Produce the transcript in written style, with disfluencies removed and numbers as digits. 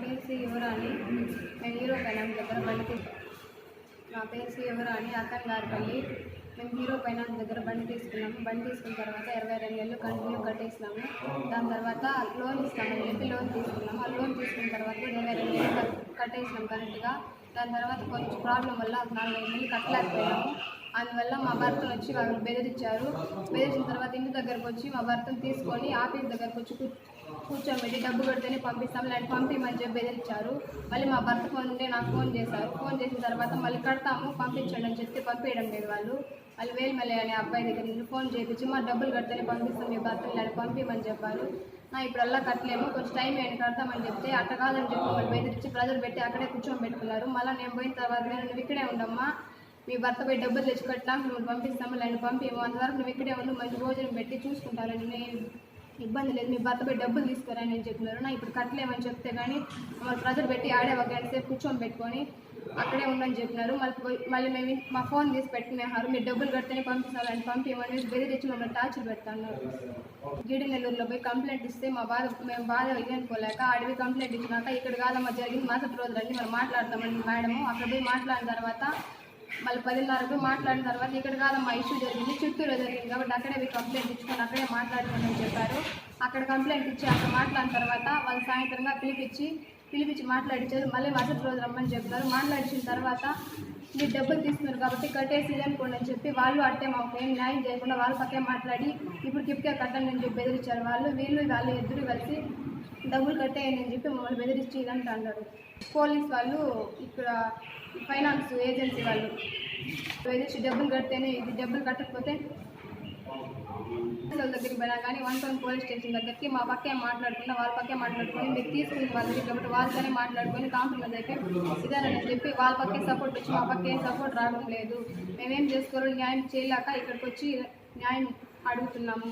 పేరు శ్రీ యువరాణి. మేము హీరో ఫైనాన్స్ దగ్గర నా పేరు శ్రీ యువరాణి, అక్కన్గారిపల్లి. మేము హీరో ఫైనాన్స్ దగ్గర బండి తీసుకున్నాము. బండి తీసుకున్న తర్వాత 22 నెలలు కంటిన్యూ కట్టేసినాము. దాని తర్వాత లోన్ ఇస్తామని చెప్పి లోన్ తీసుకున్నాము. ఆ లోన్ తీసుకున్న తర్వాత 22 నెలలు కట్టేసినాం కరెక్ట్గా. దాని తర్వాత కొంచెం ప్రాబ్లం వల్ల 4-5 నెలలు కట్టలేకపోయాము. అందువల్ల మా భర్తను వచ్చి వాళ్ళు బెదిరించారు. బెదిరించిన తర్వాత ఇంటి దగ్గరకు వచ్చి మా భర్తను తీసుకొని ఆఫీస్ దగ్గరకు వచ్చి కూర్చోబెట్టి డబ్బు కడితేనే పంపిస్తాం, లేదంటే పంపించమని చెప్పి బెదిరించారు. మళ్ళీ మా భర్త ఫోన్ ఉంటే నాకు ఫోన్ చేశారు. ఫోన్ చేసిన తర్వాత మళ్ళీ కడతాము పంపించండి అని చెప్తే పంపించడం లేదు వాళ్ళు. వేలుమల్లి అనే అబ్బాయి దగ్గర నుంచి ఫోన్ చేయించి మా డబ్బులు కడితేనే పంపిస్తాం, మీ భర్తను లేదా పంపించమని చెప్పారు. ఇప్పుడల్లా కట్టలేము, కొంచెం టైం ఏంటి కడతామని చెప్తే అట్ట కాదని చెప్పి వాళ్ళు బెదిరించి ప్రెజర్ పెట్టి అక్కడే కూర్చోబెట్టుకున్నారు. మళ్ళీ నేను పోయిన తర్వాత నువ్వు ఇక్కడే ఉండమ్మా, మీ భర్త పోయి డబ్బులు తెచ్చి కట్టాము, నువ్వు పంపిస్తాము లేని పంపిము, అంతవరకు నువ్వు ఇక్కడే ఉండి మంచి భోజనం పెట్టి చూసుకుంటారని నేను ఇబ్బంది లేదు, మీ భర్త పోయి డబ్బులు తీసుకురాని నేను చెప్పినారు. ఇప్పుడు కట్టలేమని చెప్తే కానీ మమ్మల్ని ప్రెజర్ పెట్టి ఆడే ఒక గంట సేపు కూర్చొని పెట్టుకొని అక్కడే ఉండని చెప్పినారు. మళ్ళీ మేము మా ఫోన్ తీసి పెట్టుకునేవారు, మీరు డబ్బులు కడితేనే పంపిస్తారని పంపించమని బెదిరించి మమ్మల్ని టార్చర్ పెడుతున్నారు. జీడినెల్లూరులో పోయి కంప్లైంట్ ఇస్తే మేము బాధ ఇదనుకోలేక అడిగి కంప్లైంట్ ఇచ్చినాక ఇక్కడ కాదమ్మా జరిగింది మరుసటి రోజులన్నీ మనం మాట్లాడతామని మేడము అక్కడ పోయి మాట్లాడిన తర్వాత మళ్ళీ 10:30 మాట్లాడిన తర్వాత ఇక్కడ కాదమ్మా ఇష్యూ జరిగింది చిత్తూరులో జరిగింది కాబట్టి అక్కడే పోయి కంప్లైంట్ ఇచ్చుకొని అక్కడే మాట్లాడుకోండి అని చెప్పారు. అక్కడ కంప్లైంట్ ఇచ్చి అక్కడ మాట్లాడిన తర్వాత వాళ్ళు సాయంత్రంగా పిలిపించి మాట్లాడించారు. మళ్ళీ మరుసటి రోజు రమ్మని చెప్పారు. మాట్లాడించిన తర్వాత మీరు డబ్బులు తీసుకున్నారు కాబట్టి కట్టేసి అనుకోండి అని చెప్పి వాళ్ళు అట్టే మాకు ఏం న్యాయం చేయకుండా వాళ్ళ పక్కే మాట్లాడి ఇప్పుడుకిప్పుడే కట్టండి అని చెప్పి బెదిరించారు. వాళ్ళు ఇద్దరు కలిసి డబ్బులు కట్టేయండి అని చెప్పి మమ్మల్ని బెదిరించి ఇదంతా అన్నారు. పోలీస్ వాళ్ళు ఇక్కడ ఫైనాన్స్ ఏజెన్సీ వాళ్ళు బెదిరించి డబ్బులు కడితేనే ఇది డబ్బులు కట్టకపోతే వాళ్ళ దగ్గరికి పోయినా కానీ 1 టౌన్ పోలీస్ స్టేషన్ దగ్గరికి మా పక్కే మాట్లాడకుండా వాళ్ళ పక్కే మాట్లాడుకొని మీరు తీసుకుని వాళ్ళకి కాబట్టి వాళ్ళతోనే మాట్లాడుకొని కాంప్రమైజ్ అయిపోయి ఇదేనని చెప్పి వాళ్ళ పక్కే సపోర్ట్ వచ్చి మా పక్కే సపోర్ట్ రావడం లేదు. మేమేం చేసుకోవాలి న్యాయం చేయలేక ఇక్కడికి వచ్చి న్యాయం అడుగుతున్నాము.